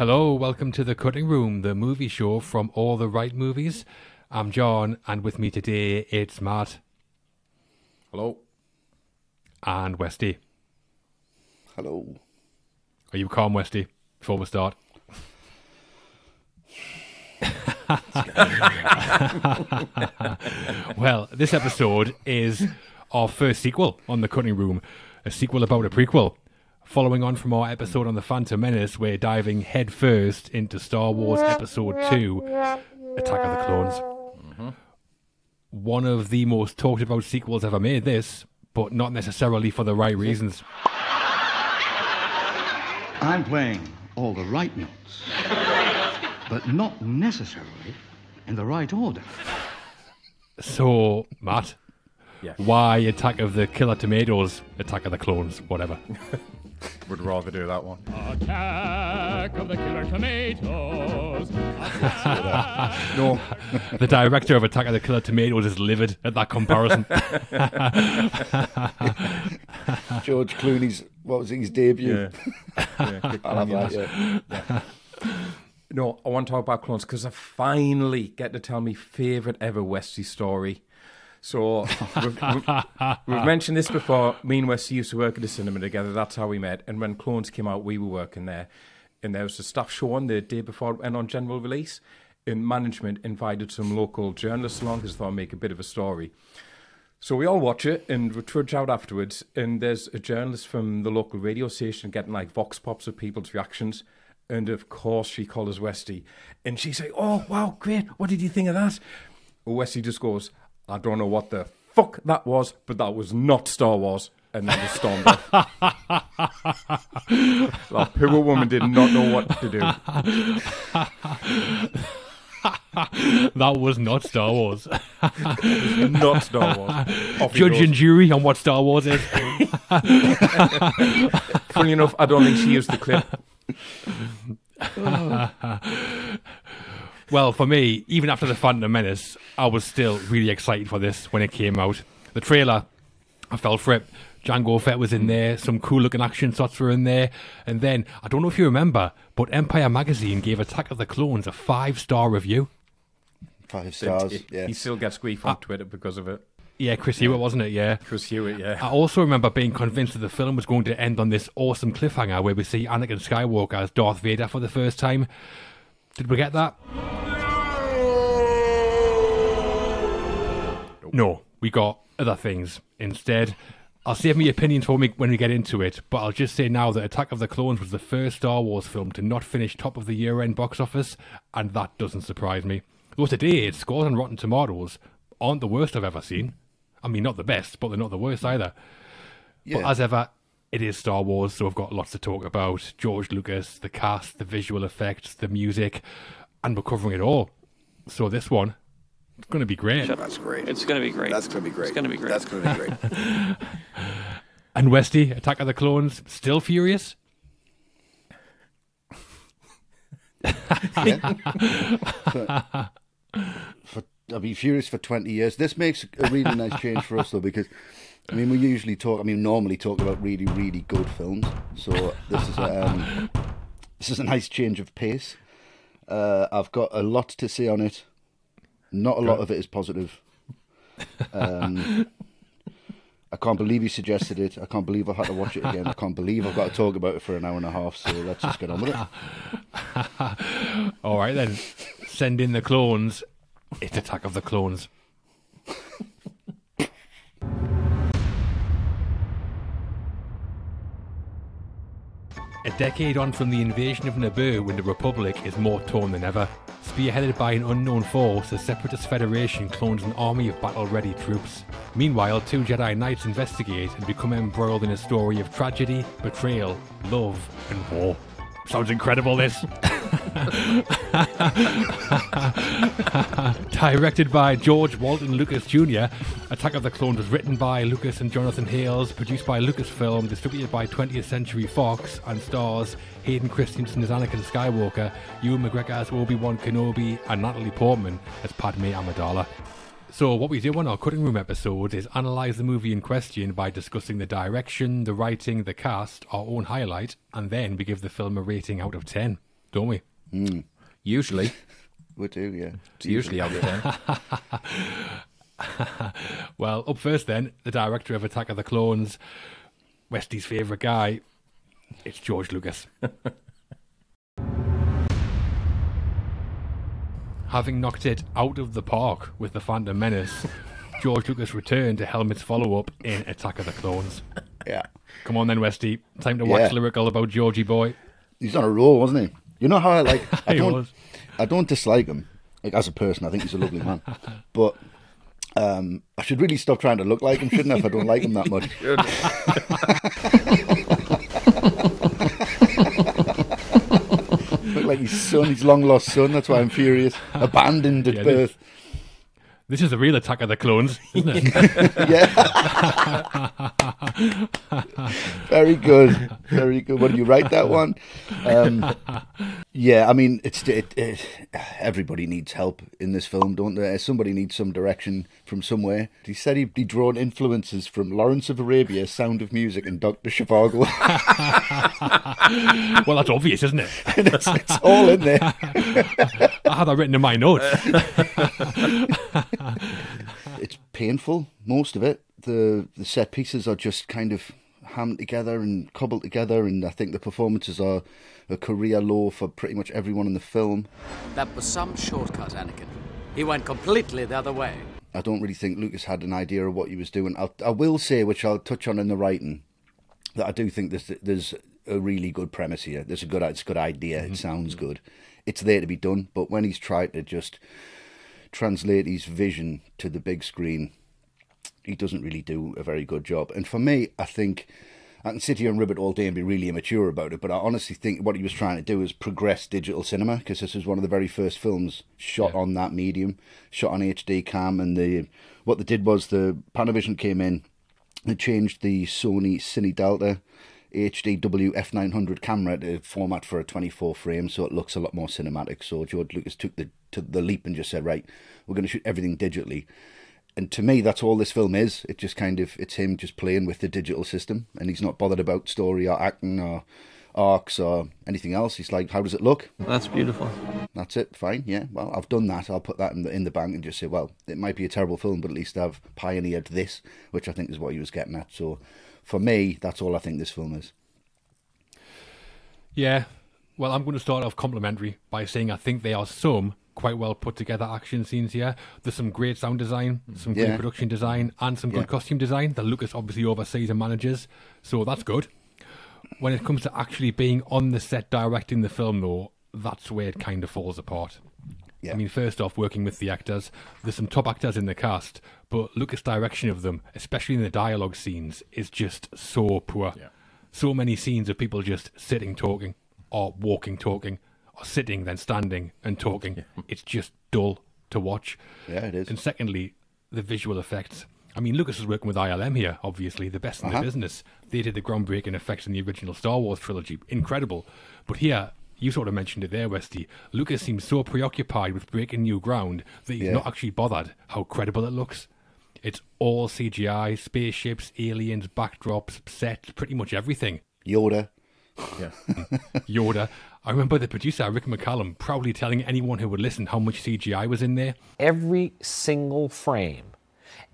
Hello, welcome to The Cutting Room, the movie show from all the right movies. I'm John, and with me today it's Matt. Hello. And Westy. Hello. Are you calm, Westy, before we start? Well, this episode is our first sequel on The Cutting Room, a sequel about a prequel. Following on from our episode on the Phantom Menace, we're diving headfirst into Star Wars Episode 2, Attack of the Clones. Mm-hmm. One of the most talked about sequels ever made, this, but not necessarily for the right reasons. I'm playing all the right notes, but not necessarily in the right order. So, Matt, Yeah. why Attack of the Killer Tomatoes, Attack of the Clones, whatever? Would rather do that one. Attack of the Killer Tomatoes. No. The director of Attack of the Killer Tomatoes is livid at that comparison. George Clooney's, what was it, his debut? Yeah. I love that, yeah. No, I want to talk about clones because I finally get to tell my favourite ever Westie story. So, we've mentioned this before. Me and Westie used to work at the cinema together. That's how we met. And when Clones came out, we were working there. And there was a staff show on the day before it went on general release. And management invited some local journalists along because they thought I'd make a bit of a story. So we all watch it and we trudge out afterwards. And there's a journalist from the local radio station getting like vox pops of people's reactions. And of course, she called us Westie. And she's like, "Oh, wow, great. What did you think of that?" Westie just goes, "I don't know what the fuck that was, but that was not Star Wars." And then just stormed off. That poor woman did not know what to do. That was not Star Wars. Not Star Wars. Off he Judge goes. and jury on what Star Wars is. Funny enough, I don't think she used the clip. Well, for me, even after the Phantom Menace, I was still really excited for this when it came out. The trailer, I fell for it. Jango Fett was in there, some cool-looking action shots were in there, and then, I don't know if you remember, but Empire Magazine gave Attack of the Clones a 5-star review. 5 stars, yeah. He still gets grief on Twitter because of it. Yeah, Chris Hewitt, wasn't it? Yeah. Chris Hewitt, yeah. I also remember being convinced that the film was going to end on this awesome cliffhanger where we see Anakin Skywalker as Darth Vader for the first time. Did we get that? No, we got other things instead. I'll save my opinions for me when we get into it, but I'll just say now that Attack of the Clones was the first Star Wars film to not finish top of the year-end box office, and that doesn't surprise me. Though today, its scores on Rotten Tomatoes aren't the worst I've ever seen. I mean, not the best, but they're not the worst either. Yeah. But as ever, it is Star Wars, so we've got lots to talk about. George Lucas, the cast, the visual effects, the music, and we're covering it all. So this one, it's going to be great. That's great. It's going to be great. That's going to be great. It's going to be great. That's going to be great. And Westy, Attack of the Clones, still furious? I've been furious for 20 years. This makes a really nice change for us, though, because, I mean, normally talk about really, really good films. So this is a nice change of pace. I've got a lot to say on it. Not a lot of it is positive. I can't believe you suggested it. I can't believe I've had to watch it again. I can't believe I've got to talk about it for an hour and a half. So let's just get on with it. All right, then. Send in the clones. It's Attack of the Clones. A decade on from the invasion of Naboo, when the Republic is more torn than ever. Spearheaded by an unknown force, the Separatist Federation clones an army of battle-ready troops. Meanwhile, 2 Jedi Knights investigate and become embroiled in a story of tragedy, betrayal, love, and war. Sounds incredible, this. Directed by George Walton Lucas Jr., Attack of the Clones was written by Lucas and Jonathan Hales, produced by Lucasfilm, distributed by 20th Century Fox, and stars Hayden Christensen as Anakin Skywalker, Ewan McGregor as Obi-Wan Kenobi, and Natalie Portman as Padme Amidala. So what we do on our Cutting Room episode is analyse the movie in question by discussing the direction, the writing, the cast, our own highlight, and then we give the film a rating out of 10. don't we? Usually. We do, yeah. It's usually out there. Well, up first then, the director of Attack of the Clones, Westy's favourite guy, it's George Lucas. Having knocked it out of the park with The Phantom Menace, George Lucas returned to helm its follow-up in Attack of the Clones. Yeah. Come on then, Westy. Time to wax lyrical about Georgie boy. He's on a roll, wasn't he? You know how I like... I He don't dislike him. Like, as a person, I think he's a lovely man. But I should really stop trying to look like him, shouldn't I, if I don't like him that much? Look like his son, his long-lost son. That's why I'm furious. Abandoned at birth. This is the real Attack of the Clones, isn't it? Yeah. Very good. Very good. When you write that one? Yeah, I mean, everybody needs help in this film, don't they? Somebody needs some direction from somewhere. He said he'd drawn influences from Lawrence of Arabia, Sound of Music, and Dr. Zhivago. Well, that's obvious, isn't it? It's all in there. I had that written in my notes. It's painful, most of it. The set pieces are just kind of hammed together and cobbled together, and I think the performances are a career low for pretty much everyone in the film. That was some shortcut, Anakin. He went completely the other way. I don't really think Lucas had an idea of what he was doing. I will say, which I'll touch on in the writing, that I do think there's a really good premise here. It's a good idea. Mm-hmm. It sounds good. It's there to be done, but when he's tried to just translate his vision to the big screen, he doesn't really do a very good job. And for me, I think I can sit here and rib it all day and be really immature about it, but I honestly think what he was trying to do is progress digital cinema, because this was one of the very first films shot on that medium, shot on HD cam, and what they did was the Panavision came in and changed the Sony Cine Delta HDW F900 camera to format for a 24 frame, so it looks a lot more cinematic. So George Lucas took the leap and just said, right, we're going to shoot everything digitally. And to me, that's all this film is. It just it's him just playing with the digital system, and he's not bothered about story or acting or arcs or anything else. He's like, how does it look? That's beautiful. That's it, fine, yeah. Well, I've done that. I'll put that in the bank and just say, well, it might be a terrible film, but at least I've pioneered this, which I think is what he was getting at. So for me, that's all I think this film is. Yeah, well, I'm going to start off complimentary by saying I think there are some quite well put together action scenes here. There's some great sound design, some great production design, and some good costume design that Lucas obviously oversees and manages, so that's good. When it comes to actually being on the set directing the film, though, that's where it kind of falls apart. Yeah. I mean, first off, working with the actors, there's some top actors in the cast, but Lucas' direction of them, especially in the dialogue scenes, is just so poor. Yeah. So many scenes of people just sitting talking, or walking talking, or sitting then standing and talking. Yeah. It's just dull to watch. Yeah, it is. And secondly, the visual effects. I mean, Lucas is working with ILM here, obviously, the best in the business. They did the groundbreaking effects in the original Star Wars trilogy. Incredible. But here, you sort of mentioned it there, Westy, Lucas seems so preoccupied with breaking new ground that he's not actually bothered how credible it looks. It's all CGI, spaceships, aliens, backdrops, sets, pretty much everything. Yoda. Yeah. Yoda. I remember the producer, Rick McCallum, proudly telling anyone who would listen how much CGI was in there. Every single frame,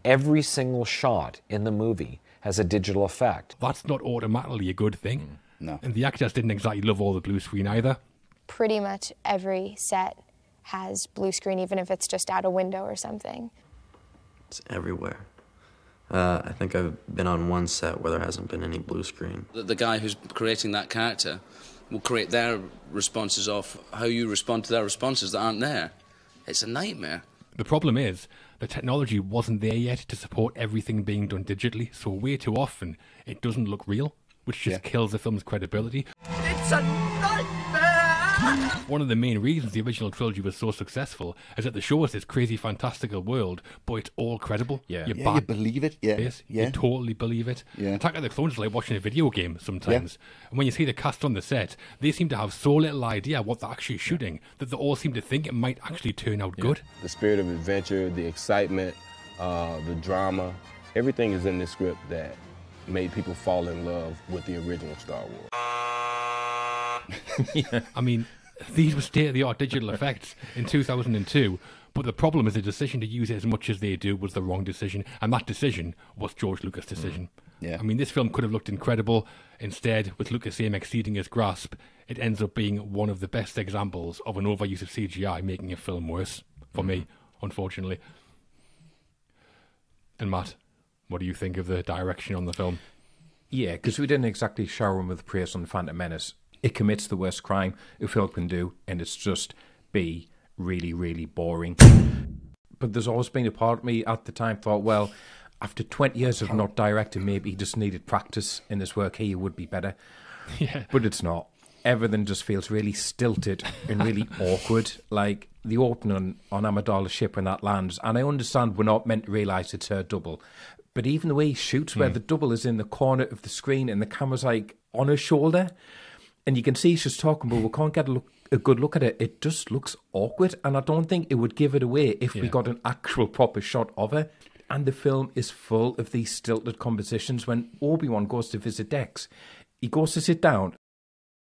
every single shot in the movie has a digital effect. That's not automatically a good thing. No. And the actors didn't exactly love all the blue screen either. Pretty much every set has blue screen, even if it's just out a window or something. It's everywhere. I think I've been on one set where there hasn't been any blue screen. The guy who's creating that character will create their responses off how you respond to their responses that aren't there. It's a nightmare. The problem is, the technology wasn't there yet to support everything being done digitally, so way too often it doesn't look real, which just kills the film's credibility. It's a nightmare! One of the main reasons the original trilogy was so successful is that they show us this crazy fantastical world, but it's all credible. Yeah, you believe it. Yeah. You totally believe it. Yeah. Attack of the Clones is like watching a video game sometimes. Yeah. And when you see the cast on the set, they seem to have so little idea what they're actually shooting that they all seem to think it might actually turn out good. The spirit of adventure, the excitement, the drama, everything is in this script that made people fall in love with the original Star Wars. I mean, these were state-of-the-art digital effects in 2002. But the problem is the decision to use it as much as they do was the wrong decision. And that decision was George Lucas' decision. Yeah. I mean, this film could have looked incredible. Instead, with Lucas aim exceeding his grasp, it ends up being one of the best examples of an overuse of CGI making a film worse, for me, unfortunately. And Matt, what do you think of the direction on the film? Yeah, because we didn't exactly shower him with praise on Phantom Menace. It commits the worst crime a film can do, and it's just be really, really boring. But there's always been a part of me at the time thought, well, after 20 years of not directing, maybe he just needed practice in his work. He would be better. Yeah. But it's not. Everything just feels really stilted and really awkward. Like the opening on Amidala's ship when that lands. And I understand we're not meant to realise it's her double. But even the way he shoots, where the double is in the corner of the screen and the camera's like on her shoulder, and you can see she's talking, but we can't get a good look at it. It just looks awkward, and I don't think it would give it away if we got an actual proper shot of her. And the film is full of these stilted compositions. When Obi-Wan goes to visit Dex, he goes to sit down,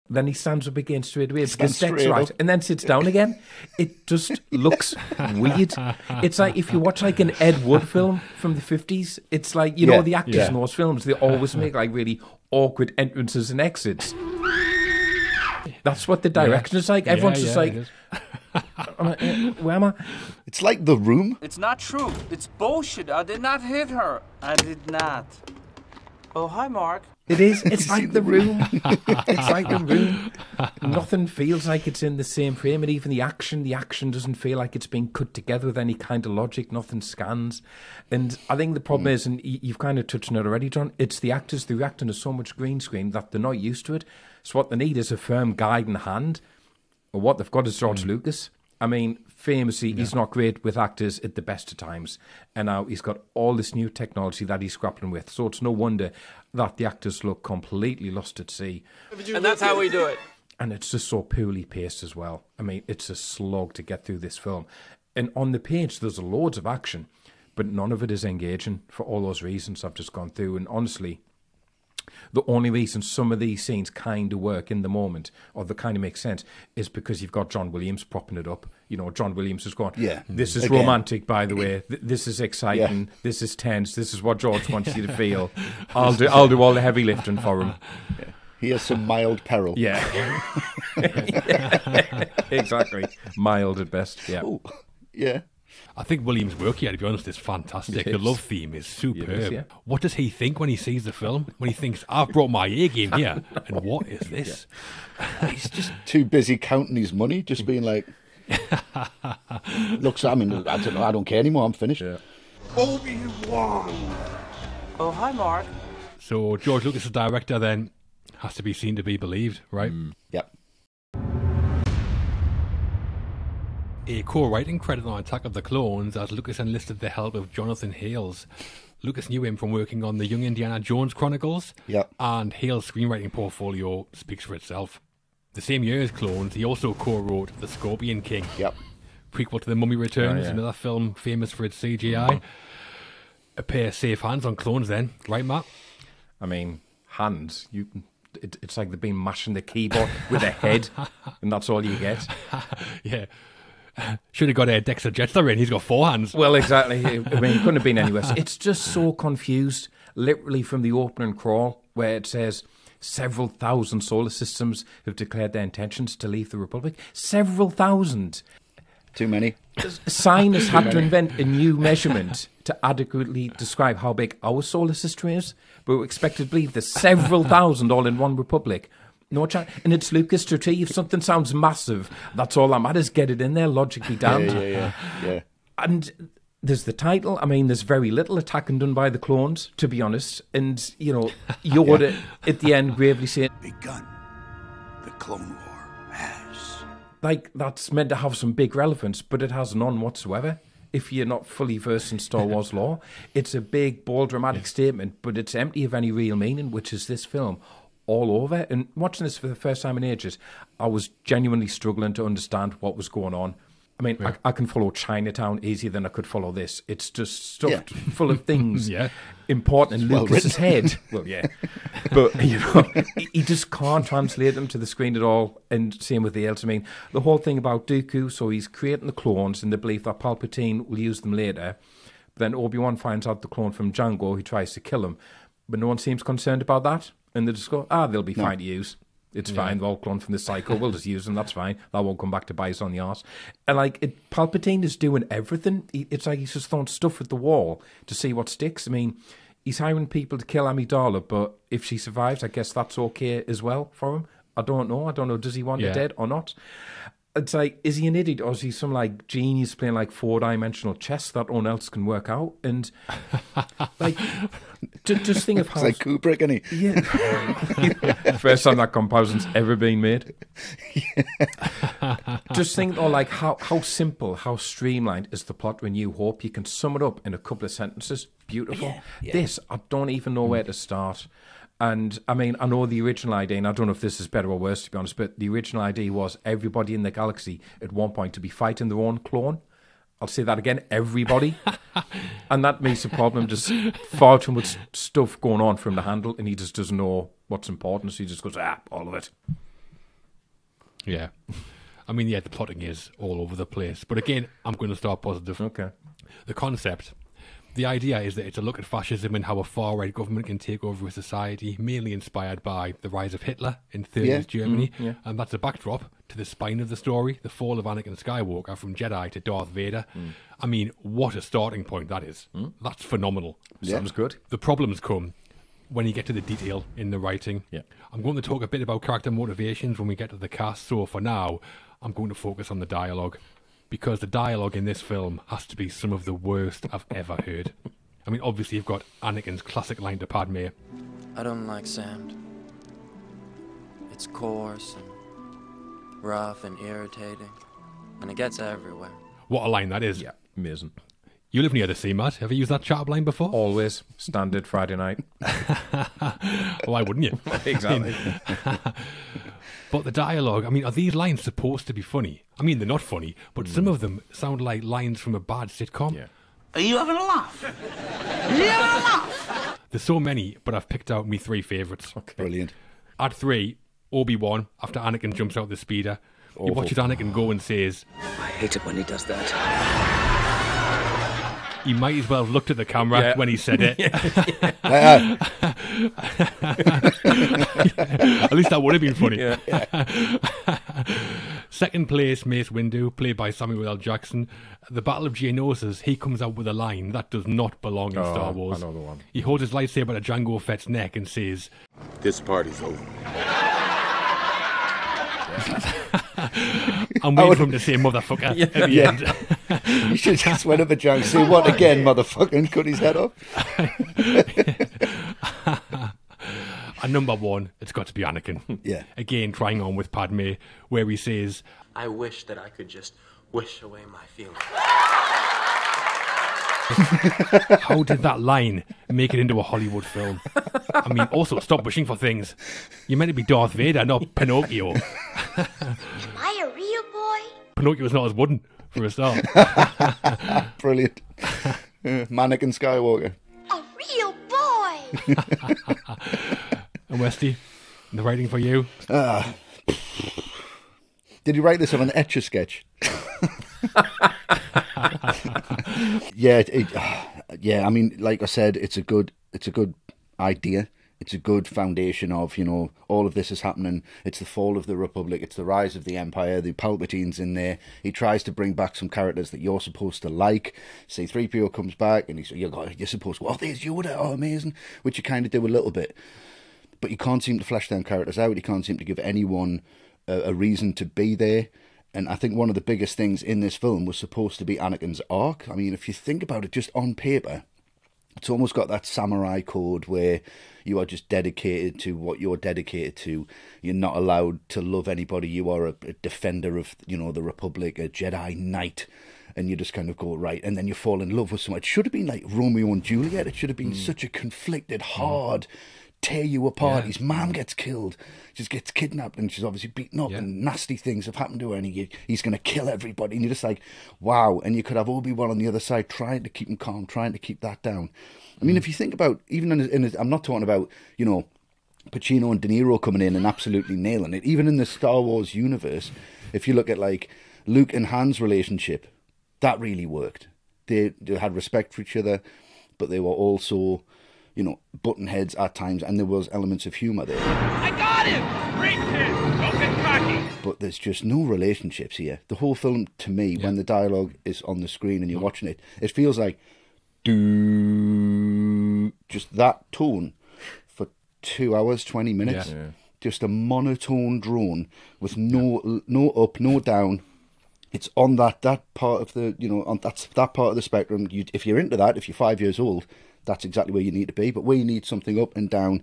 then he stands up again straight away because Dex right, and then sits down again. It just looks weird. It's like if you watch like an Ed Wood film from the 50s, it's like, you know, the actors in those films, they always make like really awkward entrances and exits. That's what the direction is like. Everyone's just like, where am I? It's like The Room. It's not true. It's bullshit. I did not hit her. I did not. Oh, hi, Mark. It is. It's like The Room. It's like The Room. Nothing feels like it's in the same frame, and even the action doesn't feel like it's being cut together with any kind of logic. Nothing scans. And I think the problem is, and you've kind of touched on it already, John, it's the actors. They're reacting to so much green screen that they're not used to it. So what they need is a firm guiding hand. Or what they've got is George Lucas. I mean, famously, he's not great with actors at the best of times. And now he's got all this new technology that he's grappling with. So it's no wonder that the actors look completely lost at sea. And that's how we do it. And it's just so poorly paced as well. I mean, it's a slog to get through this film. And on the page, there's loads of action, but none of it is engaging for all those reasons I've just gone through. And honestly, the only reason some of these scenes kind of work in the moment, or they kind of make sense, is because you've got John Williams propping it up. You know, John Williams is going, this is romantic, by the way. This is exciting. This is tense. This is what George wants you to feel. I'll do all the heavy lifting for him. Yeah. Here's some mild peril. Yeah. Exactly. Mild at best. Yeah. Ooh. Yeah. I think Williams' work here, to be honest, is fantastic. The love theme is superb. What does he think when he sees the film? When he thinks, I've brought my A game here, and what is this? He's just too busy counting his money, just being like, looks, I mean, I don't know, I don't care anymore, I'm finished. Obi-Wan. Oh, hi, Mark. So George Lucas, the director, then, has to be seen to be believed, right? Yep. A co-writing credit on Attack of the Clones, as Lucas enlisted the help of Jonathan Hales. Lucas knew him from working on the Young Indiana Jones Chronicles, and Hales' screenwriting portfolio speaks for itself. The same year as Clones, he also co-wrote The Scorpion King, prequel to The Mummy Returns, another film famous for its CGI. A pair of safe hands on Clones then, right, Matt? I mean, hands, it's like they've been mashing the keyboard with a head, and that's all you get. Yeah. Should have got a Dexter Jettster in. He's got 4 hands. Well, exactly. I mean, it couldn't have been anywhere. It's just so confused, literally from the opening crawl, where it says several thousand solar systems have declared their intentions to leave the Republic. Several thousand. Too many. Scientists had to invent a new measurement to adequately describe how big our solar system is, but we're expected to believe there's several thousand all in one Republic. No chance. And it's Lucas to tell you if something sounds massive, that's all that matters. Get it in there, logically damned. Yeah. And there's the title. I mean, there's very little attacking done by the clones, to be honest. And, you know, Yoda at the end gravely saying, begun. The Clone War has. Like, that's meant to have some big relevance, but it has none whatsoever. If you're not fully versed in Star Wars lore, it's a big, bold, dramatic statement, but it's empty of any real meaning, which is this film all over. And watching this for the first time in ages, I was genuinely struggling to understand what was going on. I mean, I can follow Chinatown easier than I could follow this. It's just stuffed full of things important in Lucas's head. Well, yeah. But, he just can't translate them to the screen at all. And same with the else. I mean, the whole thing about Dooku, so he's creating the clones in the belief that Palpatine will use them later. Then Obi-Wan finds out the clone from Django, who tries to kill him. But no one seems concerned about that. And they just go, they'll be fine to use. It's fine. They're all cloned from the cycle. We'll just use them. That's fine. That won't come back to bite us on the arse. And Palpatine is doing everything. It's like he's just throwing stuff at the wall to see what sticks. I mean, he's hiring people to kill Amidala, but if she survives, I guess that's okay as well for him. I don't know. Does he want her dead or not? It's like, is he an idiot or is he some genius playing 4-dimensional chess that no one else can work out? And just think of how... It's like Kubrick, isn't he? Yeah. First time that comparison's ever been made. Just think how simple, how streamlined is the plot when New Hope. You can sum it up in a couple of sentences. Beautiful. Yeah. This, I don't even know where to start. And, I mean, I know the original idea, and I don't know if this is better or worse, to be honest, but the original idea was everybody in the galaxy at one point to be fighting their own clone. I'll say that again, everybody. And that makes the problem just far too much stuff going on for him to handle, and he just doesn't know what's important, so he just goes, all of it. Yeah. I mean, the plotting is all over the place. But again, I'm going to start positive. Okay. The concept... The idea is that it's a look at fascism and how a far-right government can take over a society, mainly inspired by the rise of Hitler in 30s Germany. And that's a backdrop to the spine of the story, the fall of Anakin Skywalker from Jedi to Darth Vader. I mean, what a starting point that is. That's phenomenal. Sounds good. The problems come when you get to the detail in the writing. I'm going to talk a bit about character motivations when we get to the cast, so for now, I'm going to focus on the dialogue. Because the dialogue in this film has to be some of the worst I've ever heard. I mean, obviously you've got Anakin's classic line to Padme. I don't like sand. It's coarse and rough and irritating, and it gets everywhere. What a line that is. Yeah, amazing. You live near the sea, Matt. Have you used that sharp line before? Always. Standard Friday night. Why wouldn't you? Exactly. But the dialogue, I mean, are these lines supposed to be funny? I mean, they're not funny, but some of them sound like lines from a bad sitcom. Yeah. Are you having a laugh? Are you having a laugh? There's so many, but I've picked out my 3 favourites. Okay. Brilliant. At 3, Obi-Wan, after Anakin jumps out the speeder. Awful. He watches Anakin go and says, I hate it when he does that. He might as well have looked at the camera when he said it. Yeah. At least that would have been funny. Second place, Mace Windu, played by Samuel L. Jackson. The Battle of Geonosis, he comes out with a line that does not belong in Star Wars. I know the one. He holds his lightsaber to Jango Fett's neck and says, This party's over. I'm waiting for him to say motherfucker at the end. You should just went up at Jango, say what again, motherfucker, and cut his head off. And number 1, it's got to be Anakin. Yeah. Again, trying on with Padme, where he says, I wish that I could just wish away my feelings. how did that line make it into a Hollywood film? I mean, also, stop wishing for things. You're meant to be Darth Vader, not Pinocchio. Am I a real boy? Pinocchio's not as wooden, for a start. Brilliant. Anakin Skywalker. A real boy! And Westy, the writing for you? Did you write this on an Etch-a-Sketch? Yeah. I mean, like I said, it's a good idea. It's a good foundation of, all of this is happening. It's the fall of the Republic. It's the rise of the Empire. The Palpatine's in there. He tries to bring back some characters that you're supposed to like. C-3PO comes back and you're supposed to go, there's Yoda, amazing, which you kind of do a little bit. But you can't seem to flesh them characters out. You can't seem to give anyone a reason to be there. And I think one of the biggest things in this film was supposed to be Anakin's arc. I mean, if you think about it just on paper, it's almost got that samurai code where you are just dedicated to what you're dedicated to. You're not allowed to love anybody. You are a defender of, the Republic, a Jedi Knight. And you just kind of go, right, and then you fall in love with someone. It should have been like Romeo and Juliet. It should have been such a conflicted, hard, tear you apart. Yeah. His mum gets killed, just gets kidnapped, and she's obviously beaten up, and nasty things have happened to her, and he's going to kill everybody. And you're just like, wow. And you could have Obi-Wan on the other side trying to keep him calm, trying to keep that down. I mean, if you think about, even I'm not talking about, Pacino and De Niro coming in and absolutely nailing it. Even in the Star Wars universe, if you look at like Luke and Han's relationship, that really worked. They had respect for each other, but they were also, button heads at times, and there was elements of humour there. I got him! Great kid! Don't get cocky! But there's just no relationships here. The whole film, to me, when the dialogue is on the screen and you're watching it, it feels like, just that tone for 2 hours, 20 minutes. Yeah. Just a monotone drone with no up, no down. It's on that part of the, on that part of the spectrum. If you're into that, if you're 5 years old, that's exactly where you need to be. But where you need something up and down,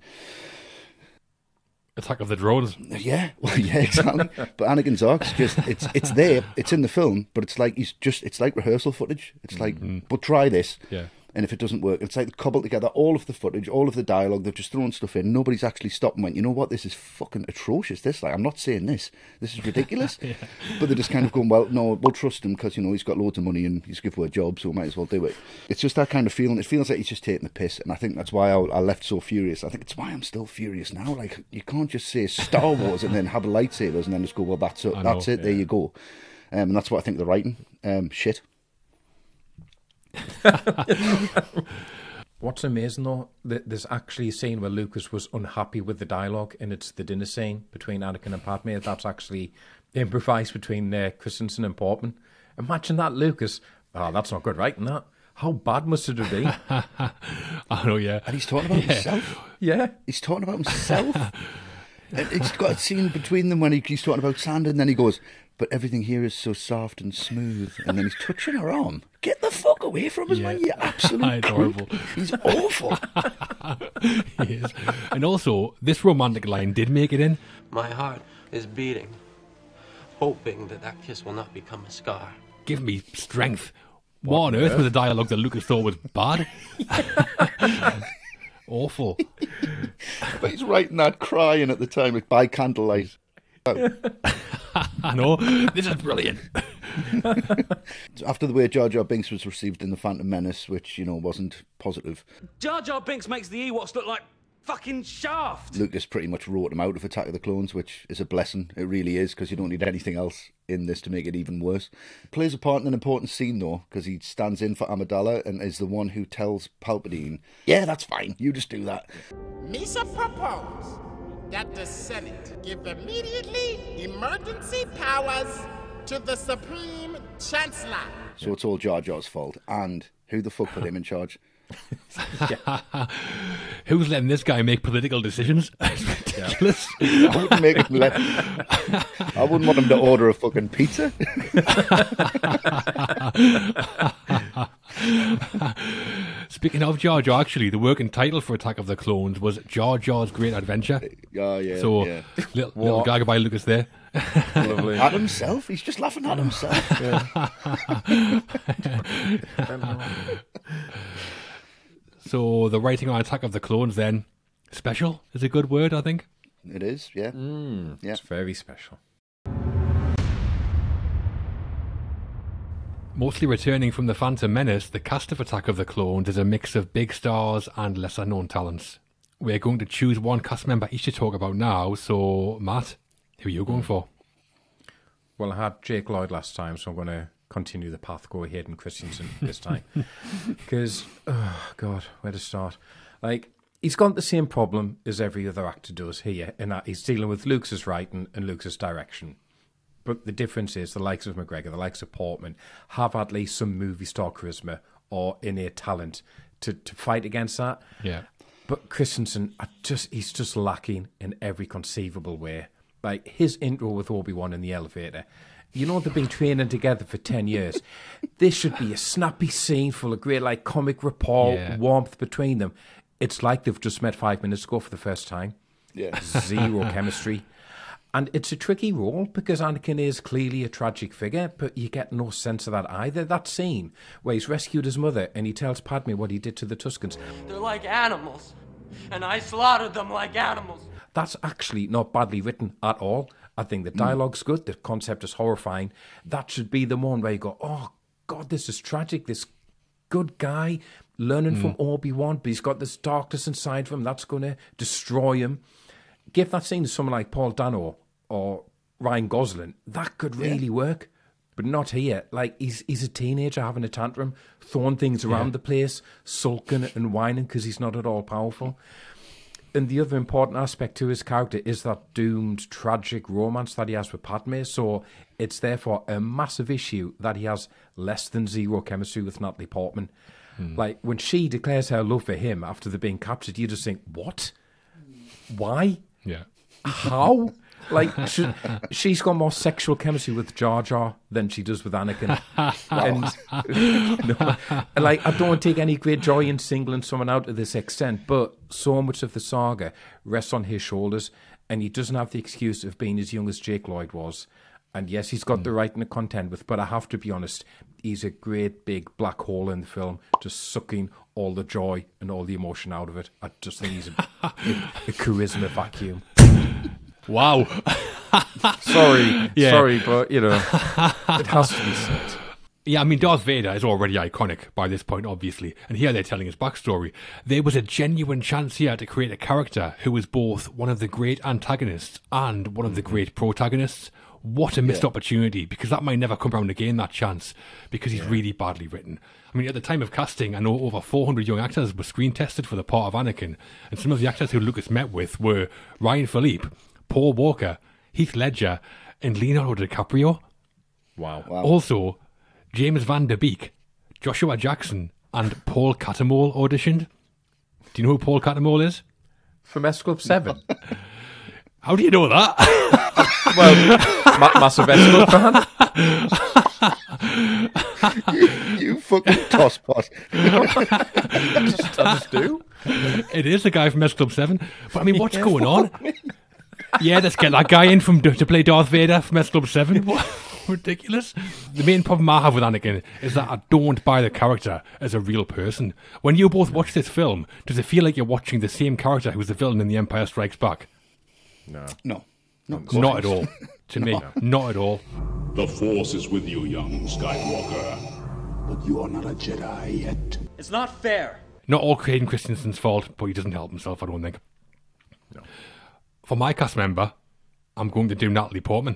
Attack of the Drones. Yeah, well, yeah, exactly. But Anakin's arc's just it's there, it's in the film, but it's like it's like rehearsal footage. It's like, but try this. Yeah. And if it doesn't work, it's like they cobbled together all of the footage, all of the dialogue. They've just thrown stuff in. Nobody's actually stopped and went, you know what, this is fucking atrocious. I'm not saying this. This is ridiculous. Yeah. But they're just kind of going, well, no, we'll trust him because, he's got loads of money and he's given away a job, so we might as well do it. It's just that kind of feeling. It feels like he's just taking the piss. And I think that's why I left so furious. I think it's why I'm still furious now. Like, you can't just say Star Wars and then have lightsabers and then just go, well, that's it. That's it. Yeah. There you go. And that's what I think of the writing. Shit. What's amazing though, there's actually a scene where Lucas was unhappy with the dialogue, and it's the dinner scene between Anakin and Padme. That's actually improvised between Christensen and Portman. Imagine that, Lucas. Oh, that's not good writing, that. How bad must it have been? I know, yeah. And he's talking about himself. Yeah. He's talking about himself. And he's got a scene between them when he's talking about sand, and then he goes, but everything here is so soft and smooth. And then he's touching her arm. Get the fuck away from us, man, you absolute horrible. He's awful. He is. And also, this romantic line did make it in. My heart is beating, hoping that kiss will not become a scar. Give me strength. What on earth was the dialogue that Lucas thought was bad? Awful. But he's writing that crying at the time, like, by candlelight. I know. This is brilliant. After the way Jar Jar Binks was received in the Phantom Menace, which, wasn't positive. Jar Jar Binks makes the Ewoks look like fucking Shaft. Lucas pretty much wrote him out of Attack of the Clones, which is a blessing. It really is, because you don't need anything else in this to make it even worse. Plays a part in an important scene, though, because he stands in for Amidala and is the one who tells Palpatine, yeah, that's fine, you just do that. Misa propose that the Senate give immediately emergency powers to the Supreme Chancellor. So it's all Jar Jar's fault. And who the fuck put him in charge? Who's letting this guy make political decisions? It's ridiculous. I wouldn't want him to order a fucking pizza. Speaking of Jar Jar, actually, the working title for Attack of the Clones was Jar Jar's Great Adventure. Oh, yeah. So, yeah. little gag by Lucas there. Lovely. At himself? He's just laughing at himself. So, the writing on Attack of the Clones then, special is a good word, I think. It is, yeah. Yeah. It's very special. Mostly returning from the Phantom Menace, the cast of Attack of the Clones is a mix of big stars and lesser known talents. We're going to choose one cast member each to talk about now, so Matt, who are you going for? Well, I had Jake Lloyd last time, so I'm going to continue the path, go Hayden Christensen this time. Because, oh God, where to start? Like, he's got the same problem as every other actor does here, in that he's dealing with Lucas's writing and Lucas's direction. But the difference is the likes of McGregor, the likes of Portman, have at least some movie star charisma or innate talent to fight against that. Yeah. But Christensen, he's just lacking in every conceivable way. Like his intro with Obi-Wan in the elevator. They've been training together for 10 years. This should be a snappy scene full of great, like, comic rapport, warmth between them. It's like they've just met 5 minutes ago for the first time. Yeah. Zero chemistry. And it's a tricky role because Anakin is clearly a tragic figure, but you get no sense of that either. That scene where he's rescued his mother and he tells Padme what he did to the Tuscans. They're like animals. and I slaughtered them like animals. That's actually not badly written at all. I think the dialogue's good. The concept is horrifying. That should be the one where you go, oh, God, this is tragic. This good guy learning from Obi-Wan, but he's got this darkness inside of him that's going to destroy him. Give that scene to someone like Paul Dano or Ryan Gosling. That could really work, but not here. Like, he's a teenager having a tantrum, throwing things around the place, sulking and whining because he's not at all powerful. And the other important aspect to his character is that doomed, tragic romance that he has with Padme. So it's therefore a massive issue that he has less than zero chemistry with Natalie Portman. Like, when she declares her love for him after they're being captured, you just think, what? Why? Yeah. How? Like, she's got more sexual chemistry with Jar Jar than she does with Anakin. And like, I don't take any great joy in singling someone out to this extent, but so much of the saga rests on his shoulders, and he doesn't have the excuse of being as young as Jake Lloyd was. And yes, he's got the writing to contend with, but I have to be honest, he's a great big black hole in the film, just sucking all the joy and all the emotion out of it. I just think he's a charisma vacuum. Wow. Sorry, but, you know, it has to be said. Yeah, I mean, Darth Vader is already iconic by this point, obviously, and here they're telling his backstory. There was a genuine chance here to create a character who was both one of the great antagonists and one of the great protagonists. What a missed opportunity, because that might never come around again, that chance, because he's really badly written. I mean, at the time of casting, I know over 400 young actors were screen tested for the part of Anakin, and some of the actors who Lucas met with were Ryan Philippe, Paul Walker, Heath Ledger, and Leonardo DiCaprio. Wow. Also, James Van Der Beek, Joshua Jackson, and Paul Cattermole auditioned. Do you know who Paul Cattermole is? From S Club 7. How do you know that? Well, massive S Club fan. you fucking tosspot. I just do. It is the guy from S Club 7. But I mean, what's going on? Yeah, let's get that guy in to play Darth Vader from S Club 7. What? Ridiculous. The main problem I have with Anakin is that I don't buy the character as a real person. When you both watch this film, does it feel like you're watching the same character who's the villain in The Empire Strikes Back? No. Not at all. To me, not at all. The Force is with you, young Skywalker. But you are not a Jedi yet. It's not fair. Not all Hayden Christensen's fault, but he doesn't help himself, I don't think. No. For my cast member, I'm going to do Natalie Portman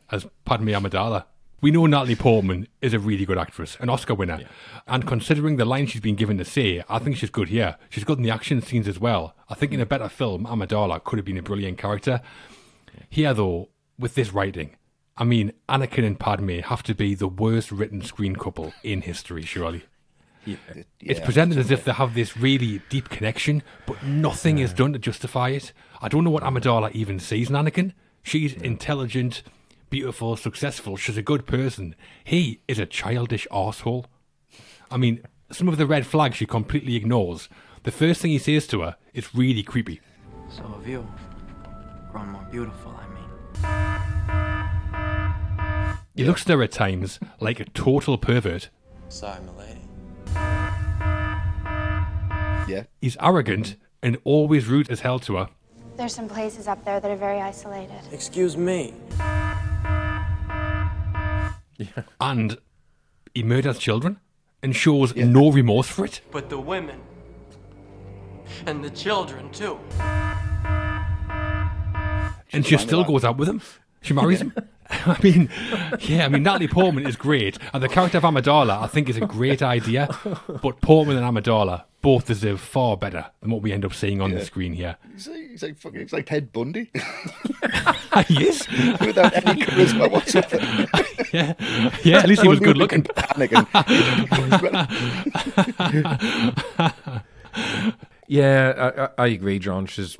as Padme Amidala. We know Natalie Portman is a really good actress, an Oscar winner. Yeah. And considering the line she's been given to say, I think she's good here. She's good in the action scenes as well. I think in a better film, Amidala could have been a brilliant character. Here, though, with this writing, I mean, Anakin and Padme have to be the worst written screen couple in history, surely. Yeah. It's presented as if they have this really deep connection, but nothing is done to justify it. I don't know what Amidala even sees in Anakin. She's intelligent, beautiful, successful. She's a good person. He is a childish arsehole. I mean, some of the red flags she completely ignores. The first thing he says to her is really creepy. So have you grown more beautiful, I mean. He looks at her at times like a total pervert. Sorry, milady. Yeah. He's arrogant and always rude as hell to her. There's some places up there that are very isolated. Excuse me. Yeah. And he murders children and shows no remorse for it. But the women and the children too. And she still goes out with him. She marries him. I mean, Natalie Portman is great, and the character of Amidala I think is a great idea, but Portman and Amidala both deserve far better than what we end up seeing on the screen here. He's like Ted Bundy. He is. Without any charisma whatsoever. Yeah, at least he was good looking. Yeah, I agree, John. She's,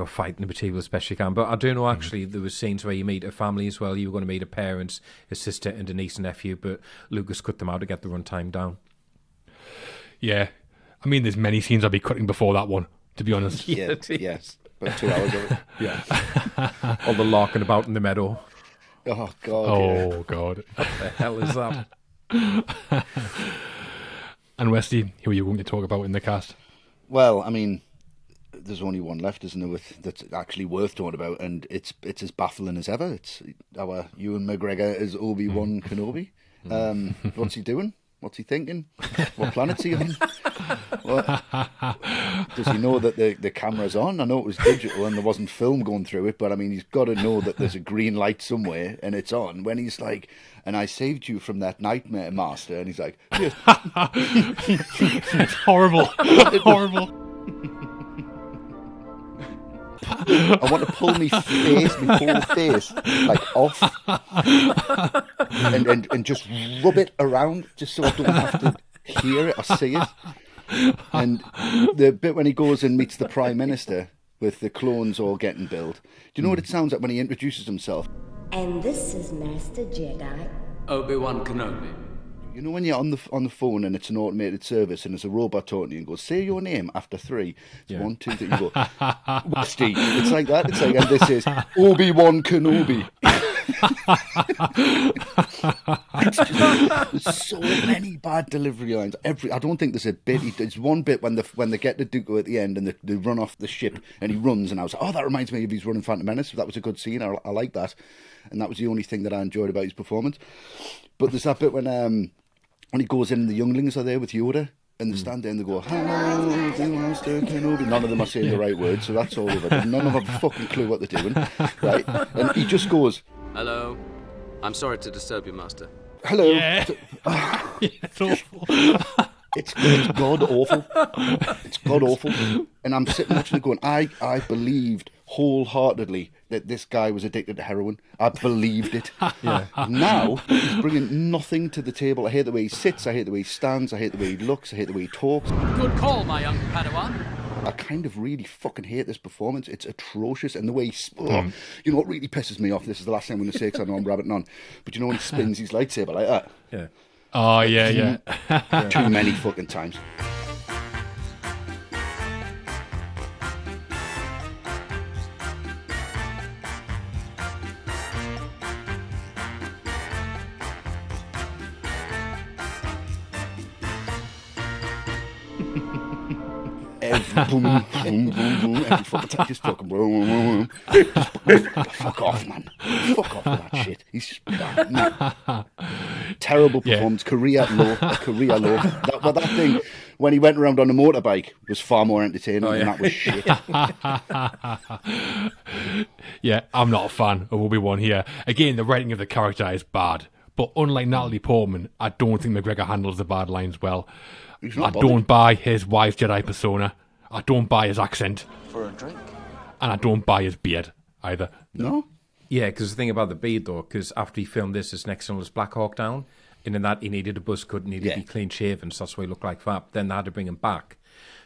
fighting the material as best she can. But I do know, actually, there was scenes where you meet a family as well. You were going to meet a parents, a sister, and a niece and nephew, but Lucas cut them out to get the runtime down. Yeah. I mean, there's many scenes I'd be cutting before that one, to be honest. Yes. About 2 hours of it. Yeah. All the larking about in the meadow. Oh, God. Oh, God. What the hell is that? And Westy, who are you going to talk about in the cast? Well, I mean, there's only one left, isn't there, that's actually worth talking about, and it's as baffling as ever. It's our Ewan McGregor as Obi-Wan Kenobi. What's he doing? What's he thinking? What planet's he on? Does he know that the camera's on? I know it was digital and there wasn't film going through it, but I mean, he's got to know that there's a green light somewhere and it's on. When he's like, and I saved you from that nightmare, Master, and he's like, yes. It's horrible. Horrible. I want to pull my whole face, like off, and just rub it around, just so I don't have to hear it or see it. And the bit when he goes and meets the Prime Minister with the clones all getting built. Do you know what it sounds like when he introduces himself? And this is Master Jedi Obi-Wan Kenobi. You know when you're on the phone and it's an automated service and there's a robot talking to you and goes, say your name after 3. It's 1, 2, 3, you go, Westy. It's like that. It's like, and this is Obi-Wan Kenobi. There's so many bad delivery lines. I don't think there's a bit. There's one bit when they get to Dooku at the end and they run off the ship and he runs, and I was like, oh, that reminds me of his running Phantom Menace. That was a good scene. I like that, and that was the only thing that I enjoyed about his performance. But there's that bit when he goes in and the younglings are there with Yoda. And they stand there and they go, hello, the Master Kenobi. None of them are saying the right words, so that's all over. None of them have a fucking clue what they're doing, right? And he just goes, hello. I'm sorry to disturb you, Master. Hello. Yeah. It's awful. It's god awful. It's god awful. And I'm sitting watching it going, I believed wholeheartedly that this guy was addicted to heroin. I believed it. Yeah. Now he's bringing nothing to the table. I hate the way he sits. I hate the way he stands. I hate the way he looks. I hate the way he talks. Good call, my young Padawan. I kind of really fucking hate this performance. It's atrocious. And the way you know what really pisses me off? This is the last thing I'm going to say because I know I'm rabbiting on. But you know when he spins his lightsaber like that? Yeah. Oh, yeah. Too many fucking times. Boom, boom, boom, boom. Every fucking time, just fucking boom, boom, boom. Fuck off, man. Fuck off with that shit. He's just terrible performance. Career low. That thing when he went around on a motorbike was far more entertaining, and that was shit. Yeah, I'm not a fan of Obi-Wan here. Again, the writing of the character is bad, but unlike Natalie Portman, I don't think McGregor handles the bad lines well. I don't buy his wise Jedi persona. I don't buy his accent. For a drink? And I don't buy his beard either. No? Yeah, because the thing about the beard, though, because after he filmed this, his next one was Black Hawk Down, and in that he needed a buzz cut, needed to be clean shaven, so that's why he looked like that. Then they had to bring him back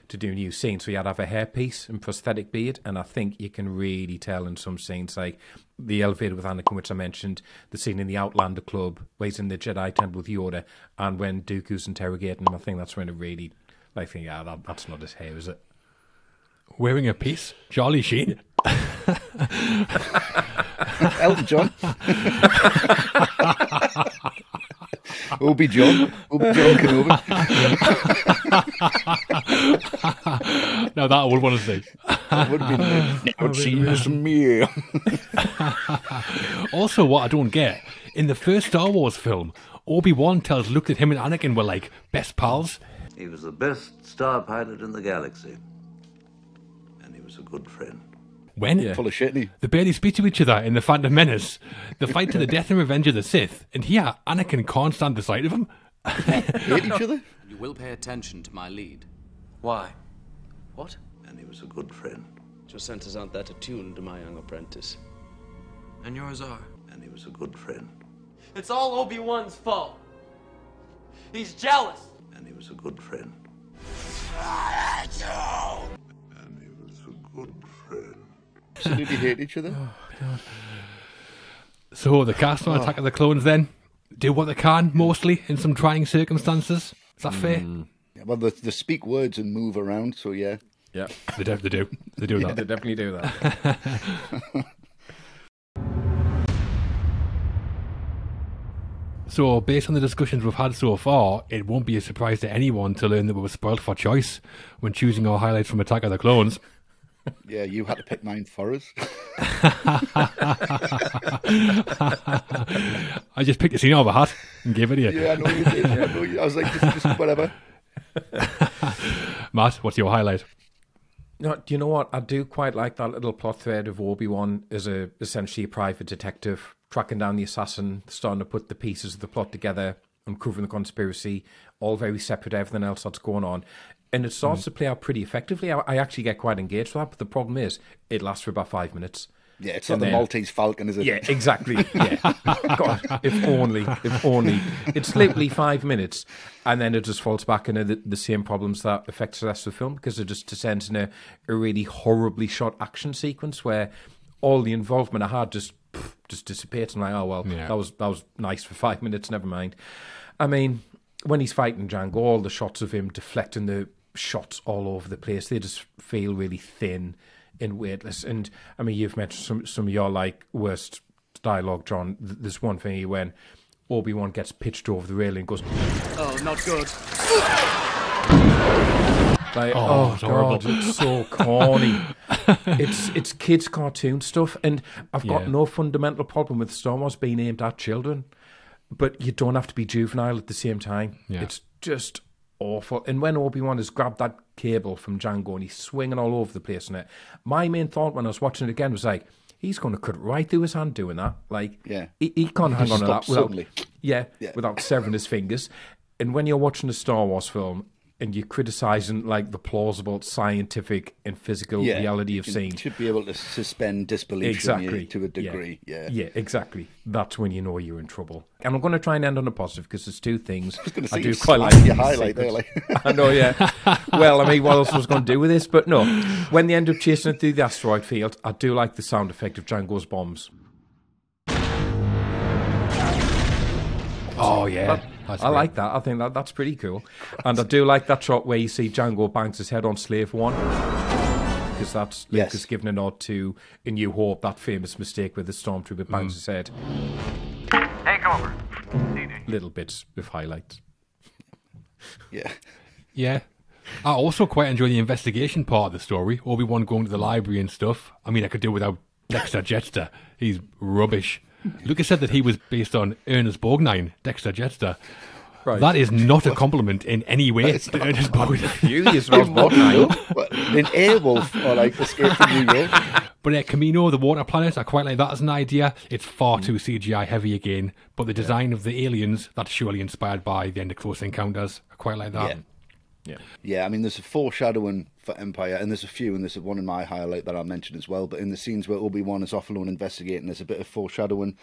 to do new scenes, so he had to have a hairpiece and prosthetic beard, and I think you can really tell in some scenes, like the elevator with Anakin, which I mentioned, the scene in the Outlander Club, where he's in the Jedi tent with Yoda, and when Dooku's interrogating him, I think that's when it really, like, think, yeah, that's not his hair, is it? Wearing a piece? Charlie Sheen? Elton John? Obi-Jon Kenobi. Now that I would want to see. That would have been now it seems to me. Also, what I don't get, in the first Star Wars film, Obi-Wan tells Luke that him and Anakin were like best pals. He was the best star pilot in the galaxy. And he was a good friend. When? Yeah. Full of shit, he? They barely speak to each other in The Phantom Menace. The fight to the death and revenge of the Sith. And here, Anakin can't stand the sight of him. Hate each other? You will pay attention to my lead. Why? What? And he was a good friend. Your senses aren't that attuned to my young apprentice. And yours are. And he was a good friend. It's all Obi-Wan's fault. He's jealous. And he was a good friend. And he was a good friend. Absolutely hate each other. Oh, God. So the cast on Attack of the Clones then do what they can, mostly, in some trying circumstances. Is that fair? Yeah, well, they speak words and move around, so yeah. Yeah. They do. They do that. They definitely do that. So, based on the discussions we've had so far, it won't be a surprise to anyone to learn that we were spoiled for choice when choosing our highlights from Attack of the Clones. Yeah, you had to pick mine for us. I just picked a scene out of a hat and gave it to you. Yeah, I know you did. I was like, just whatever. Matt, what's your highlight? No, do you know what? I do quite like that little plot thread of Obi-Wan as essentially a private detective, tracking down the assassin, starting to put the pieces of the plot together, uncovering the conspiracy, all very separate to everything else that's going on. And it starts to play out pretty effectively. I actually get quite engaged with that, but the problem is it lasts for about 5 minutes. Yeah, it's not the Maltese Falcon, is it? Yeah, exactly. Yeah. God, if only. It's literally 5 minutes, and then it just falls back into the same problems that affects the rest of the film, because it just descends in a really horribly shot action sequence where all the involvement I had just dissipates. And I'm like, oh, well, Yeah. that was nice for 5 minutes, never mind. I mean, when he's fighting Django, all the shots of him deflecting the shots all over the place, they just feel really thin and weightless. And I mean, you've mentioned some of your like worst dialogue, John. There's one thing when Obi-Wan gets pitched over the railing and goes, Oh, not good. like, Oh, oh it's horrible. God, it's so corny. It's kids' cartoon stuff, and I've got no fundamental problem with Star Wars being aimed at children, but you don't have to be juvenile at the same time. Yeah. It's just awful. And when Obi-Wan has grabbed that cable from Django and he's swinging all over the place in it, my main thought when I was watching it again was like, he's going to cut right through his hand doing that. Like, he can't hang on to that without severing his fingers. And when you're watching a Star Wars film and you're criticising like the plausible scientific and physical reality of scenes, You should be able to suspend disbelief to a degree. Yeah, exactly. That's when you know you're in trouble. And I'm going to try and end on a positive, because there's two things I do quite like. Your highlight there, like. I know, yeah. Well, I mean, what else was going to do with this? But no, when they end up chasing it through the asteroid field, I do like the sound effect of Django's bombs. Oh, yeah. I like that. I think that's pretty cool. And I do like that shot where you see Django bangs his head on Slave One, because that's Lucas giving a nod to A New Hope, that famous mistake where the stormtrooper bangs his head. Take over. Little bits of highlights. Yeah. I also quite enjoy the investigation part of the story. Obi-Wan going to the library and stuff. I mean, I could do without Dexter Jettster. He's rubbish. Lucas said that he was based on Ernest Borgnine, Dexter Jettster. Right. That is not a compliment in any way to Ernest Borgnine. Beauteous Ross Borgnine. An Airwolf, or like Escape from New York. But Camino, the water planet, I quite like that as an idea. It's far too CGI heavy again. But the design of the aliens, that's surely inspired by the end of Close Encounters. I quite like that. Yeah, I mean, there's a foreshadowing for Empire, and there's a few, and there's one in my highlight that I'll mention as well. But in the scenes where Obi-Wan is off alone investigating, there's a bit of foreshadowing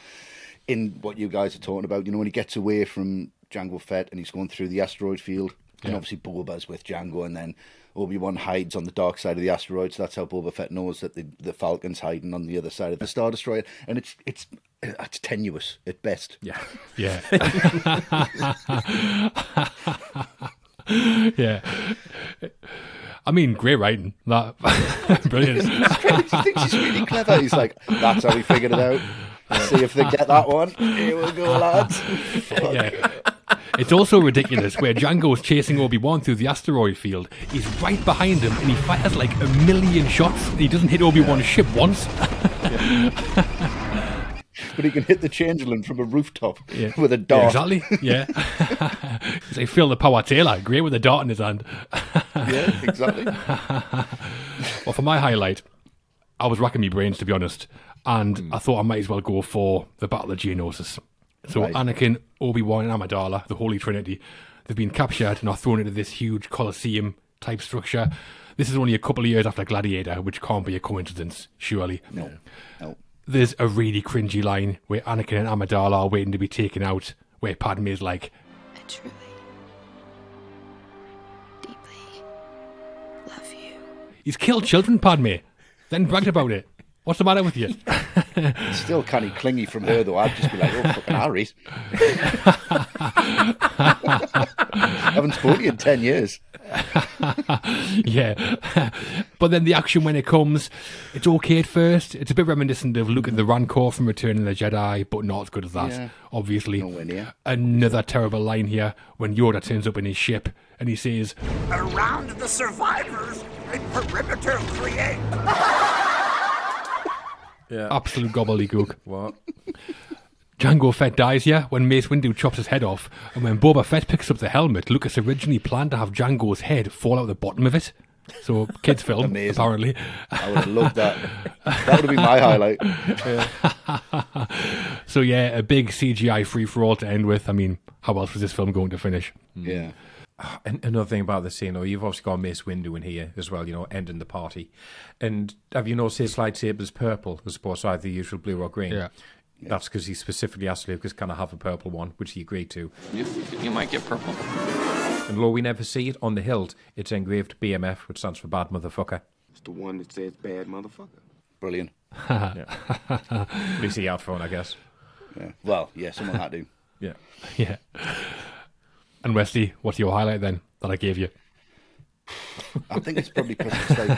in what you guys are talking about. You know, when he gets away from Jango Fett and he's going through the asteroid field, and obviously Boba's with Jango, and then Obi-Wan hides on the dark side of the asteroid, so that's how Boba Fett knows that the Falcon's hiding on the other side of the Star Destroyer, and it's tenuous at best. Yeah. Yeah. I mean, great writing. That brilliant. He thinks he's really clever. He's like, that's how we figured it out. See if they get that one. Here we go, lads. Yeah. It's also ridiculous where Django's chasing Obi-Wan through the asteroid field. He's right behind him and he fires like 1,000,000 shots. He doesn't hit Obi-Wan's ship once. But he can hit the Changeling from a rooftop with a dart. Yeah, exactly. Yeah. It's like Phil the Power Taylor, great with a dart in his hand. Yeah, exactly. Well, for my highlight, I was racking my brains, to be honest, and I thought I might as well go for the Battle of Geonosis. So Anakin, Obi-Wan and Amidala, the Holy Trinity, they've been captured and are thrown into this huge Colosseum-type structure. This is only a couple of years after Gladiator, which can't be a coincidence, surely. No. There's a really cringy line where Anakin and Amidala are waiting to be taken out, where Padme is like, I truly, deeply love you. He's killed children, Padme, then bragged about it. What's the matter with you? Still kind of clingy from her, though. I'd just be like, oh, fucking Harry's. Haven't spoken to you in 10 years. Yeah. But then the action when it comes, it's okay at first. It's a bit reminiscent of Luke and the Rancor from Return of the Jedi, but not as good as that, obviously. Nowhere near. Another terrible line here when Yoda turns up in his ship and he says, Around the survivors Perimeter create. Yeah. Absolute gobbledygook. What? Jango Fett dies here when Mace Windu chops his head off, and when Boba Fett picks up the helmet, Lucas originally planned to have Jango's head fall out the bottom of it. So, kids' film, Amazing. apparently. I would have loved that. That would have been my highlight. So, yeah, a big CGI free-for-all to end with. I mean, how else was this film going to finish? Yeah. And another thing about the scene, though, you've obviously got Mace Windu in here as well, ending the party. And have you noticed his lightsaber's purple as opposed to either the usual blue or green? Yeah. That's because he specifically asked Lucas, can I have a purple one, which he agreed to. You might get purple. And though we never see it on the hilt, it's engraved BMF, which stands for bad motherfucker. It's the one that says bad motherfucker. Brilliant. At least he had fun, I guess. Yeah. Well, yeah, someone had to. Yeah. Yeah. And Wesley, what's your highlight then that I gave you? I think it's probably because it's like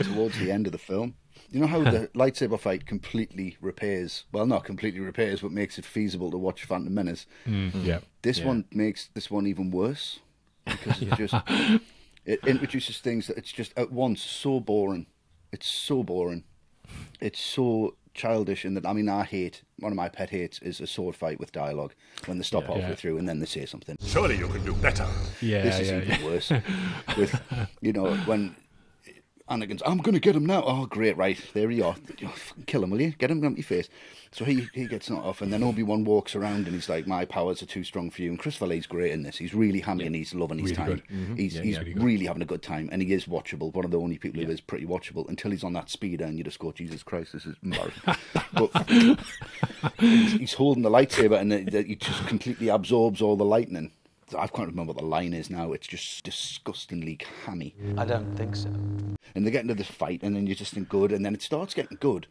towards the end of the film. You know how the lightsaber fight completely repairs, well, not completely repairs, but makes it feasible to watch Phantom Menace. Yeah. This one makes this one even worse because it's just, it introduces things that it's just at once so boring. It's so boring. It's so childish in that, I mean, one of my pet hates is a sword fight with dialogue when they stop halfway through and then they say something. Surely you can do better. Yeah, This is even worse. With, when Anakin's, I'm going to get him now. Oh, great, right. There you are. Fucking kill him, will you? Get him on your face. So he gets knocked off, and then Obi-Wan walks around, and he's like, my powers are too strong for you. And Chris Valet's great in this. He's really hammy, and he's loving his Really time. good. Mm-hmm. He's really having a good time, and he is watchable. One of the only people who is pretty watchable until he's on that speeder, and you just go, Jesus Christ, this is embarrassing. But he's holding the lightsaber, and he just completely absorbs all the lightning. I can't remember what the line is now. It's just disgustingly hammy. I don't think so. And they get into the fight, and then you just think good, and then it starts getting good.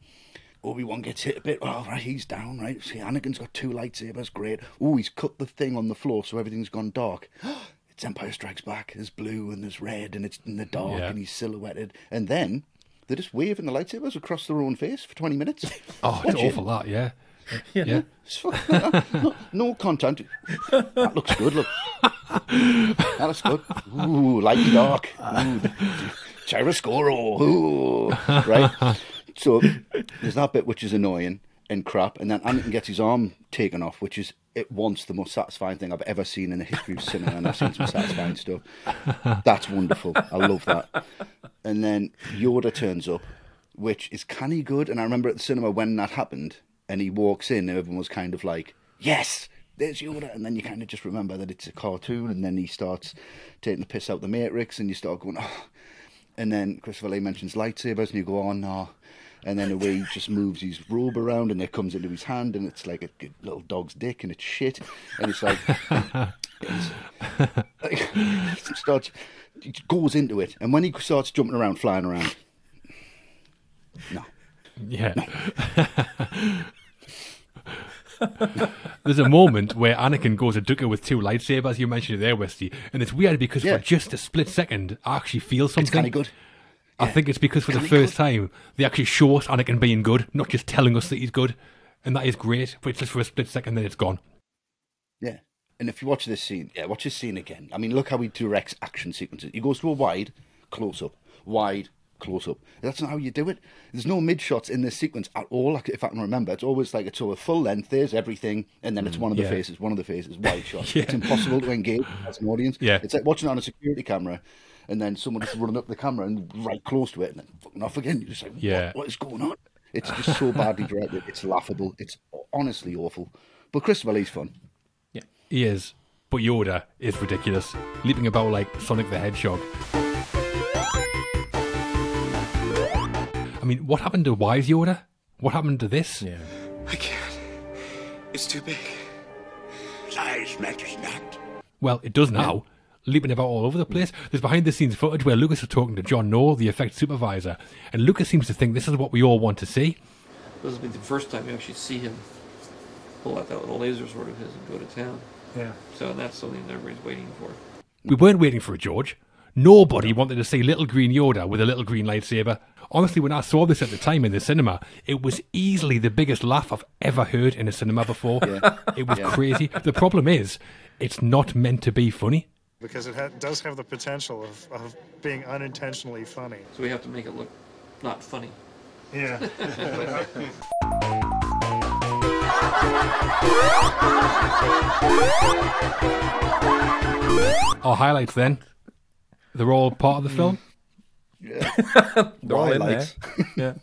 Obi-Wan gets hit a bit. Oh, right, he's down, right? See, Anakin's got 2 lightsabers, great. Oh, he's cut the thing on the floor, so everything's gone dark. It's Empire Strikes Back. There's blue, and there's red, and it's in the dark, and he's silhouetted. And then they're just waving the lightsabers across their own face for 20 minutes. Oh, it's awful, that, yeah. Yeah. No content. That looks good, look. That looks good. Ooh, light and dark. Ooh, chiaroscuro. Ooh, right? So there's that bit which is annoying and crap, and then Anakin gets his arm taken off, which is at once the most satisfying thing I've ever seen in the history of cinema, and I've seen some satisfying stuff. That's wonderful. I love that. And then Yoda turns up, which is canny good, and I remember at the cinema when that happened, and he walks in, and everyone was kind of like, yes, there's Yoda. And then you kind of just remember that it's a cartoon, and then he starts taking the piss out the Matrix, and you start going, oh. And then Christopher Lee mentions lightsabers, and you go, oh, no. And then the way he just moves his robe around, and it comes into his hand, and it's like a little dog's dick, and it's shit. And it's like, he goes into it. And when he starts jumping around, flying around, no. Yeah. No. There's a moment where Anakin goes a ducker with 2 lightsabers, you mentioned it there, Westy, and it's weird because for just a split second, I actually feel something. It's kind of good. I think it's because for the first time, they actually show us Anakin being good, not just telling us that he's good, and that is great, but it's just for a split second, then it's gone. Yeah. And if you watch this scene, watch this scene again. I mean, look how he directs action sequences. He goes to a wide, close up, wide, close up. That's not how you do it. There's no mid shots in this sequence at all, if I can remember. It's always like it's over full length, there's everything, and then it's one of the faces, wide shot. It's impossible to engage as an audience. Yeah. It's like watching it on a security camera, and then someone just running up the camera and right close to it, and then fucking off again. You're just like, what is going on? It's just so badly directed. It's laughable. It's honestly awful. But Christopher Lee's fun. Yeah. He is. But Yoda is ridiculous. Leaping about like Sonic the Hedgehog. I mean, what happened to Wise Yoda? What happened to this? Yeah. I can't. It's too big. Size matters not. Well, it does now. Leaping about all over the place. There's behind-the-scenes footage where Lucas is talking to John Noel, the effects supervisor, and Lucas seems to think this is what we all want to see. This will be the first time you actually see him pull out that little laser sword of his and go to town. Yeah. So that's something that everybody's waiting for. We weren't waiting for it, George. Nobody wanted to see little green Yoda with a little green lightsaber. Honestly, when I saw this at the time in the cinema, it was easily the biggest laugh I've ever heard in a cinema before. It was crazy. The problem is, it's not meant to be funny. Because it does have the potential of being unintentionally funny. So we have to make it look not funny. Yeah. Our highlights then. They're all part of the film. Yeah. They're all in there. Yeah.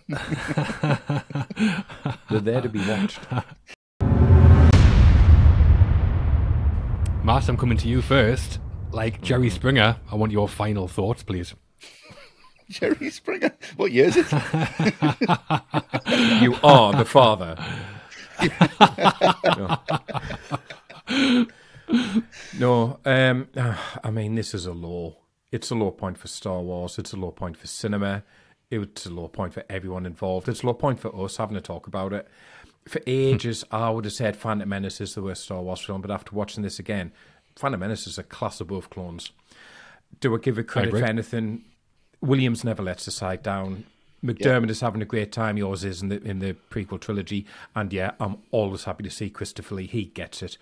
They're there to be watched. Matt, I'm coming to you first. Like Jerry Springer, I want your final thoughts, please. Jerry Springer? What year is it? You are the father. No, I mean, this is it's a low point for Star Wars. It's a low point for cinema. It's a low point for everyone involved. It's a low point for us having to talk about it. For ages, I would have said Phantom Menace is the worst Star Wars film, but after watching this again, Phantom Menace is a class above Clones. Do I give it credit for anything? Williams never lets the side down. McDermott is having a great time. Yours is in the prequel trilogy. And yeah, I'm always happy to see Christopher Lee. He gets it.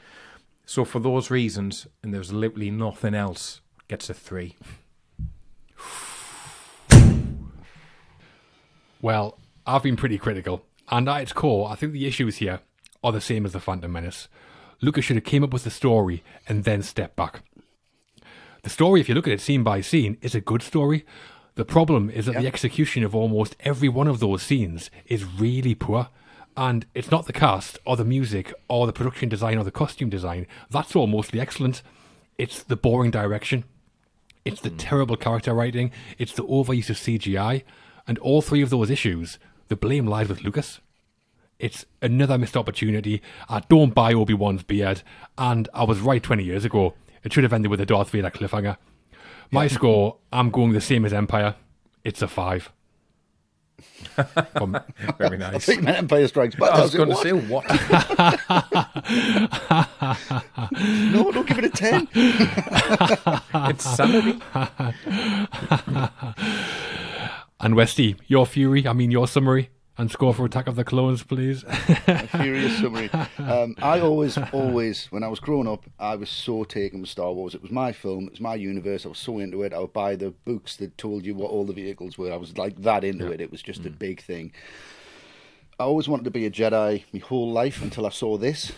So for those reasons, and there's literally nothing else, gets a 3. Well, I've been pretty critical. And at its core, I think the issues here are the same as the Phantom Menace. Lucas should have came up with the story and then stepped back. The story, if you look at it scene by scene, is a good story. The problem is that the execution of almost every one of those scenes is really poor. And it's not the cast or the music or the production design or the costume design. That's all mostly excellent. It's the boring direction. It's the terrible character writing. It's the overuse of CGI. And all three of those issues, the blame lies with Lucas. It's another missed opportunity. I don't buy Obi-Wan's beard. And I was right 20 years ago. It should have ended with a Darth Vader cliffhanger. My score, I'm going the same as Empire. It's a 5. Very nice. I think meant Empire Strikes Back. I was going to say, what? No, don't give it a 10. It's sanity. And Westy, your your summary and score for Attack of the Clones, please. A furious summary. I always, when I was growing up, I was so taken with Star Wars. It was my film, it was my universe. I was so into it. I would buy the books that told you what all the vehicles were. I was like that into it. It was just a big thing. I always wanted to be a Jedi my whole life until I saw this.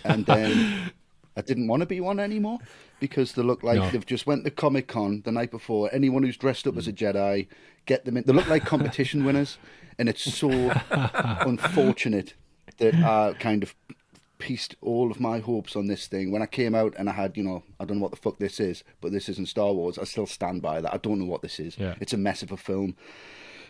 And then I didn't want to be one anymore because they look like they've just went to Comic-Con the night before. Anyone who's dressed up as a Jedi, get them in. They look like competition winners. And it's so unfortunate that I kind of pieced all of my hopes on this thing. When I came out and I had, I don't know what the fuck this is, but this isn't Star Wars. I still stand by that. I don't know what this is. Yeah. It's a mess of a film.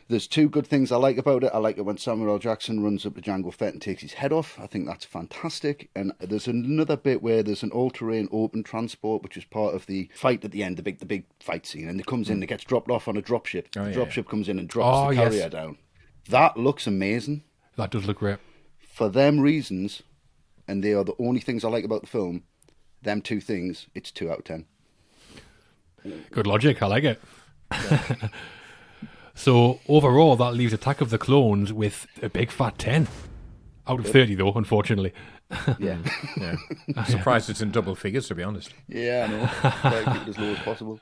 There's two good things I like about it. I like it when Samuel L. Jackson runs up to Jango Fett and takes his head off. I think that's fantastic. And there's another bit where there's an all-terrain open transport, which is part of the fight at the end, the big fight scene. And it comes in, it gets dropped off on a dropship. The dropship comes in and drops the carrier down. That looks amazing. That does look great. For them reasons, and they are the only things I like about the film, them two things, it's 2 out of 10. Good logic, I like it. Yeah. So overall, that leaves Attack of the Clones with a big fat 10. Out of 30 though, unfortunately. Yeah. I'm surprised it's in double figures, to be honest. Yeah, I know. Try to keep it as low as possible.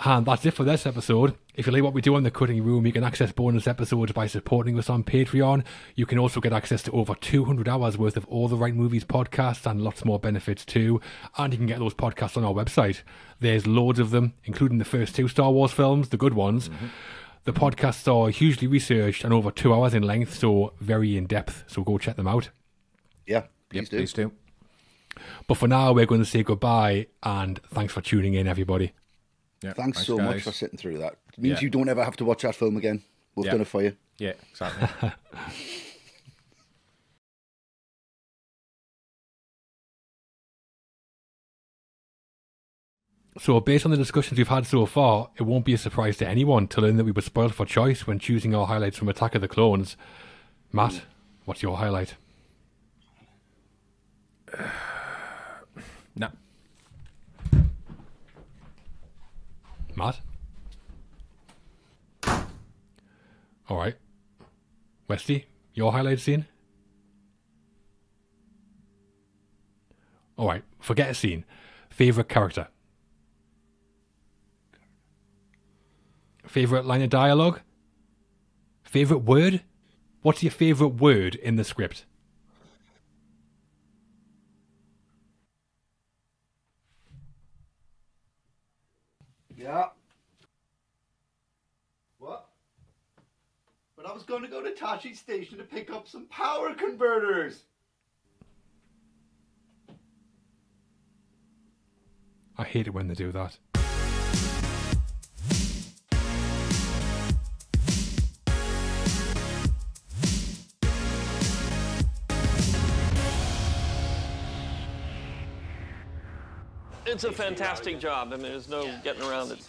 And that's it for this episode. If you like what we do on The Cutting Room, you can access bonus episodes by supporting us on Patreon. You can also get access to over 200 hours worth of All the Right Movies podcasts and lots more benefits too. And you can get those podcasts on our website. There's loads of them, including the first 2 Star Wars films, the good ones. Mm-hmm. The podcasts are hugely researched and over 2 hours in length, so very in-depth. So go check them out. Yeah, please do. But for now, we're going to say goodbye and thanks for tuning in, everybody. Yeah, thanks so much for sitting through that. It means you don't ever have to watch that film again. We've done it for you. Yeah, exactly. So based on the discussions we've had so far, it won't be a surprise to anyone to learn that we were spoiled for choice when choosing our highlights from Attack of the Clones. Matt, what's your highlight? No. Matt? All right. Westy, your highlight scene? All right, forget a scene. Favourite character? Favourite line of dialogue? Favourite word? What's your favourite word in the script? Yeah. What? But I was going to go to Tashi Station to pick up some power converters. I hate it when they do that. It's a fantastic job. I mean, there's no getting around it.